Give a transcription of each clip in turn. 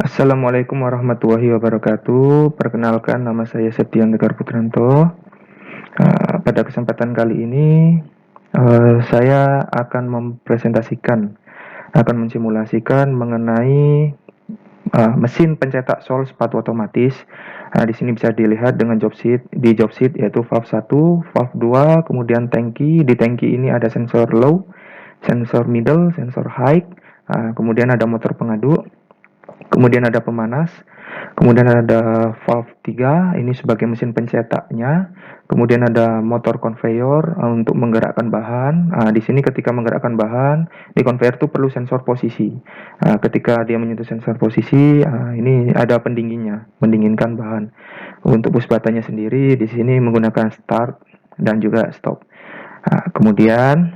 Assalamualaikum warahmatullahi wabarakatuh. Perkenalkan, nama saya Septian Tegar Putranto. Pada kesempatan kali ini, saya akan akan mensimulasikan mengenai mesin pencetak sol sepatu otomatis. Di sini bisa dilihat dengan di job sheet yaitu valve 1, valve 2, kemudian tangki. Di tangki ini ada sensor low, sensor middle, sensor high, kemudian ada motor pengaduk. Kemudian ada pemanas, kemudian ada valve 3, ini sebagai mesin pencetaknya. Kemudian ada motor conveyor untuk menggerakkan bahan. Di sini ketika menggerakkan bahan, di conveyor itu perlu sensor posisi. Ketika dia menyentuh sensor posisi, ini ada pendinginnya, mendinginkan bahan. Untuk push buttonnya sendiri, di sini menggunakan start dan juga stop. Kemudian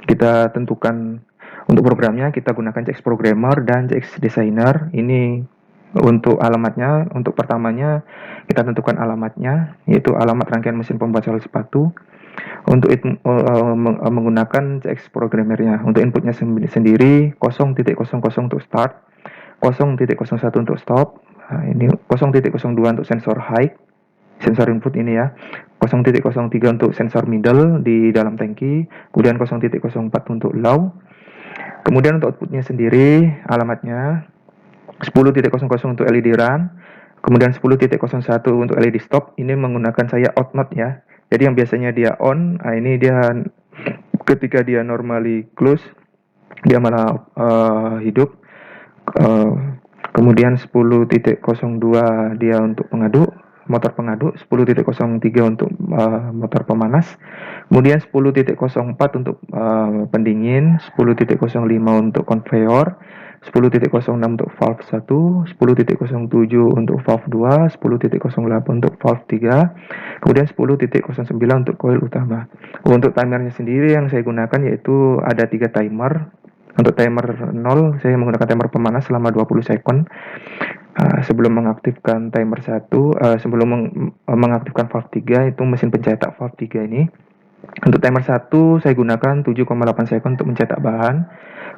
kita tentukan untuk programnya, kita gunakan CX Programmer dan CX Designer. Ini untuk alamatnya, untuk pertamanya kita tentukan alamatnya, yaitu alamat rangkaian mesin pembuat sol sepatu. Untuk menggunakan CX Programmernya, untuk inputnya sendiri 0.00 untuk start, 0.01 untuk stop, ini 0.02 untuk sensor high, sensor input ini ya, 0.03 untuk sensor middle di dalam tangki, kemudian 0.04 untuk low. Kemudian untuk outputnya sendiri, alamatnya 10.00 untuk LED run, kemudian 10.01 untuk LED stop. Ini menggunakan saya out mode ya. Jadi yang biasanya dia on, ini dia ketika dia normally close, dia malah hidup. Kemudian 10.02 dia untuk pengaduk, motor pengaduk, 10.03 untuk motor pemanas, kemudian 10.04 untuk pendingin, 10.05 untuk conveyor, 10.06 untuk valve 1, 10.07 untuk valve 2, 10.08 untuk valve 3, kemudian 10.09 untuk coil utama. Untuk timernya sendiri yang saya gunakan yaitu ada 3 timer. Untuk timer 0, saya menggunakan timer pemanas selama 20 second. Sebelum mengaktifkan timer 1, sebelum mengaktifkan valve 3, itu mesin pencetak valve 3 ini. Untuk timer 1, saya gunakan 7,8 second untuk mencetak bahan.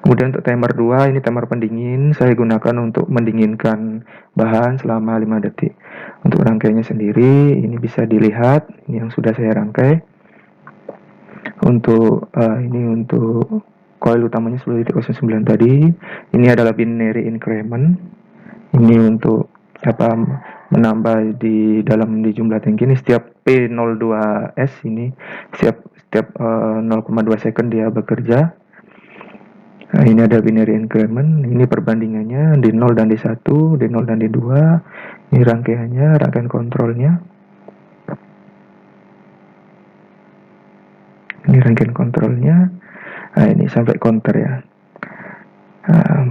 Kemudian untuk timer 2, ini timer pendingin, saya gunakan untuk mendinginkan bahan selama 5 detik. Untuk rangkaiannya sendiri, ini bisa dilihat, ini yang sudah saya rangkai. Untuk untuk coil utamanya 10.09 tadi. Ini adalah binary increment. Ini untuk menambah di jumlah tangki ini setiap P02S ini setiap 0,2 second dia bekerja. Ini ada binary increment, ini perbandingannya di 0 dan di 1, di 0 dan di 2. Ini rangkaiannya, rangkaian kontrolnya. Ini rangkaian kontrolnya. Ini sampai counter ya.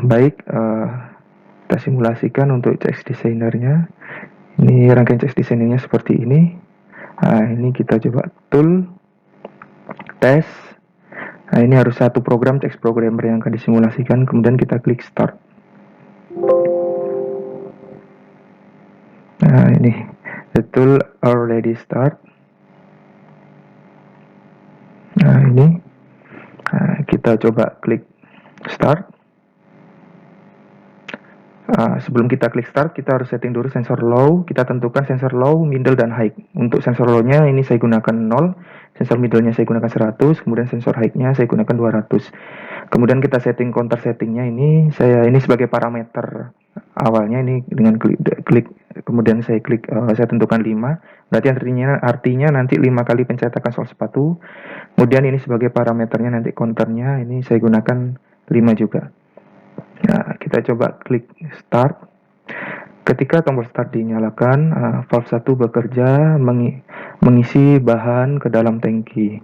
Baik, kita simulasikan untuk CX Designernya. Ini rangkaian CX Designernya seperti ini. Ini kita coba tool, tes. Ini harus satu program CX Programmer yang akan disimulasikan. Kemudian kita klik start. Ini the tool already start. Ini kita coba klik start. Sebelum kita klik start, kita harus setting dulu sensor low. Kita tentukan sensor low, middle, dan high. Untuk sensor low-nya ini saya gunakan 0, sensor middle-nya saya gunakan 100, kemudian sensor high-nya saya gunakan 200. Kemudian kita setting counter settingnya ini sebagai parameter awalnya ini dengan klik kemudian saya saya tentukan 5. Berarti artinya nanti 5 kali pencetakan sol sepatu. Kemudian ini sebagai parameternya nanti counternya ini saya gunakan 5 juga. Kita coba klik start. Ketika tombol start dinyalakan, valve 1 bekerja mengisi bahan ke dalam tangki.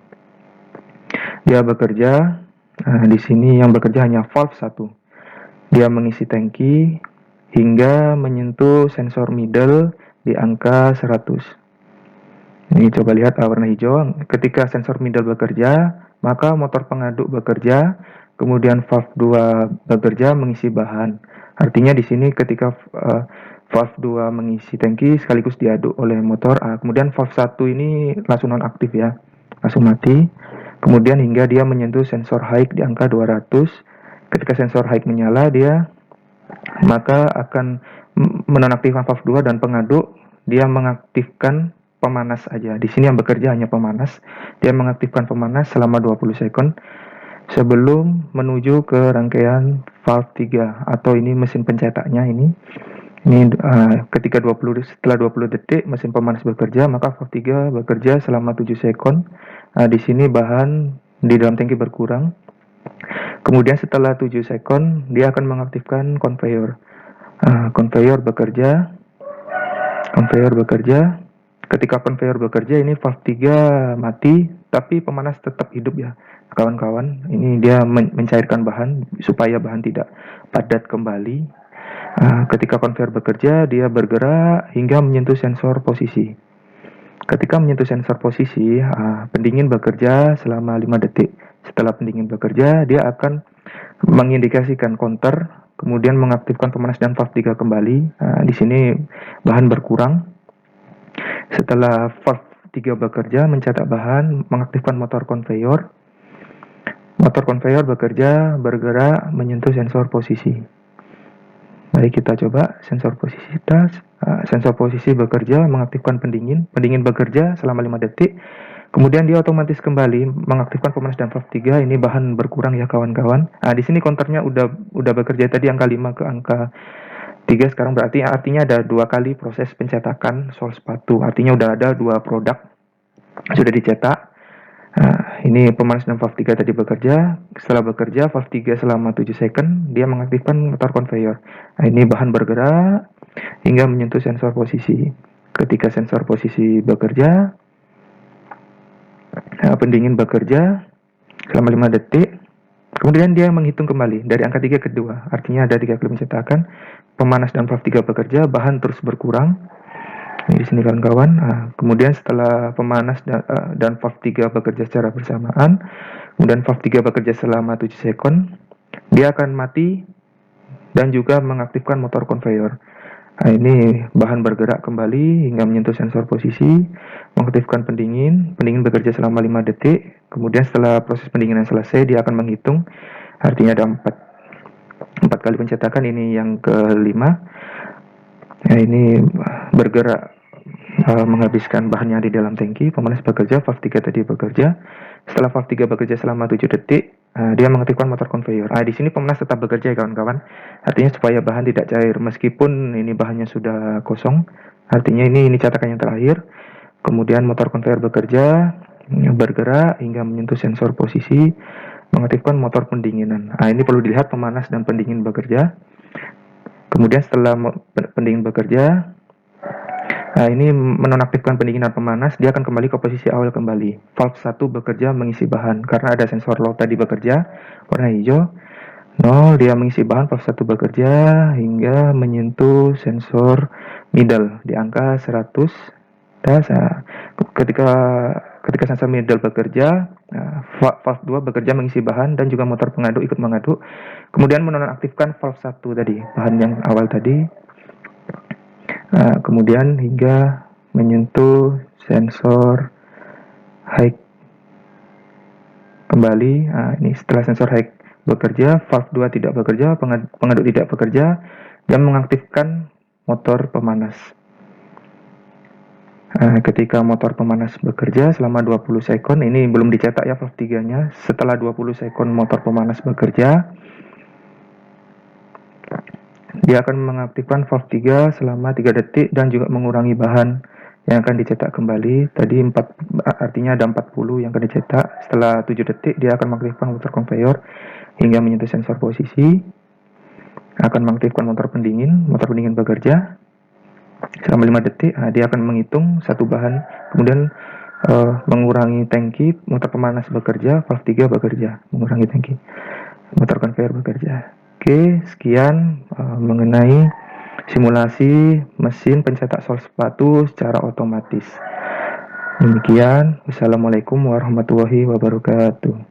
Dia bekerja, di sini yang bekerja hanya valve 1. Dia mengisi tangki hingga menyentuh sensor middle di angka 100. Ini coba lihat warna hijau. Ketika sensor middle bekerja, maka motor pengaduk bekerja, kemudian valve 2 bekerja mengisi bahan. Artinya di sini ketika valve 2 mengisi tangki sekaligus diaduk oleh motor, kemudian valve 1 ini langsung nonaktif ya, langsung mati. Kemudian hingga dia menyentuh sensor high di angka 200. Ketika sensor high menyala, dia maka akan menonaktifkan valve 2 dan pengaduk dia mengaktifkan pemanas aja. Di sini yang bekerja hanya pemanas. Dia mengaktifkan pemanas selama 20 second sebelum menuju ke rangkaian valve 3 atau ini mesin pencetaknya ini. Ketika setelah 20 detik mesin pemanas bekerja, maka valve 3 bekerja selama 7 second. Di sini bahan di dalam tangki berkurang. Kemudian setelah 7 second dia akan mengaktifkan conveyor. Conveyor bekerja. Ketika conveyor bekerja ini valve 3 mati, tapi pemanas tetap hidup ya kawan-kawan. Ini dia mencairkan bahan supaya bahan tidak padat kembali. Ketika conveyor bekerja, dia bergerak hingga menyentuh sensor posisi. Ketika menyentuh sensor posisi, pendingin bekerja selama 5 detik. Setelah pendingin bekerja, dia akan mengindikasikan counter, kemudian mengaktifkan pemanas dan valve 3 kembali. Di sini bahan berkurang. Setelah valve 3 bekerja, mencetak bahan, mengaktifkan motor conveyor. Motor conveyor bekerja, bergerak, menyentuh sensor posisi. Mari kita coba sensor posisi tas. Sensor posisi bekerja, mengaktifkan pendingin. Pendingin bekerja selama 5 detik. Kemudian dia otomatis kembali mengaktifkan pemanas dan valve 3. Ini bahan berkurang ya kawan-kawan. Di sini counternya udah bekerja tadi angka 5 ke angka 3. Sekarang berarti artinya ada 2 kali proses pencetakan sol sepatu. Artinya udah ada 2 produk sudah dicetak. Ini pemanas dan valve 3 tadi bekerja. Setelah bekerja, valve 3 selama 7 second, dia mengaktifkan motor conveyor. Ini bahan bergerak hingga menyentuh sensor posisi. Ketika sensor posisi bekerja, pendingin bekerja selama 5 detik. Kemudian dia menghitung kembali dari angka 3 ke 2. Artinya ada 3 kali pencetakan. Pemanas dan valve 3 bekerja, bahan terus berkurang. Di sini kawan-kawan. Kemudian setelah pemanas dan valve 3 bekerja secara bersamaan, kemudian valve 3 bekerja selama 7 second, dia akan mati dan juga mengaktifkan motor conveyor. Ini bahan bergerak kembali hingga menyentuh sensor posisi, mengaktifkan pendingin bekerja selama 5 detik, kemudian setelah proses pendinginan selesai, dia akan menghitung, artinya ada 4 kali pencetakan, ini yang kelima. Ini bergerak menghabiskan bahannya di dalam tangki, pemanas bekerja, valve 3 tadi bekerja. Setelah valve 3 bekerja selama 7 detik, dia mengaktifkan motor conveyor. Di sini pemanas tetap bekerja ya kawan-kawan. Artinya supaya bahan tidak cair meskipun ini bahannya sudah kosong. Artinya ini cetakan yang terakhir. Kemudian motor conveyor bekerja, bergerak hingga menyentuh sensor posisi, mengaktifkan motor pendinginan. Ini perlu dilihat pemanas dan pendingin bekerja. Kemudian setelah pendingin bekerja, ini menonaktifkan pendinginan pemanas, dia akan kembali ke posisi awal kembali. Valve 1 bekerja mengisi bahan, karena ada sensor load tadi bekerja, warna hijau, 0, dia mengisi bahan, valve 1 bekerja, hingga menyentuh sensor middle, di angka 100. Ketika sensor middle bekerja, valve 2 bekerja mengisi bahan, dan juga motor pengaduk ikut mengaduk, kemudian menonaktifkan valve 1 tadi, bahan yang awal tadi, kemudian hingga menyentuh sensor high kembali. Ini setelah sensor high bekerja, valve 2 tidak bekerja, pengaduk tidak bekerja, dan mengaktifkan motor pemanas. Ketika motor pemanas bekerja selama 20 second, ini belum dicetak ya valve 3 nya. Setelah 20 second motor pemanas bekerja, dia akan mengaktifkan valve 3 selama 3 detik dan juga mengurangi bahan yang akan dicetak kembali. Tadi artinya ada 40 yang akan dicetak. Setelah 7 detik dia akan mengaktifkan motor conveyor hingga menyentuh sensor posisi. Akan mengaktifkan motor pendingin bekerja selama 5 detik. Dia akan menghitung satu bahan, kemudian mengurangi tangki, motor pemanas bekerja, valve 3 bekerja, mengurangi tangki, motor conveyor bekerja. Oke, sekian mengenai simulasi mesin pencetak sol sepatu secara otomatis. Demikian, wassalamualaikum warahmatullahi wabarakatuh.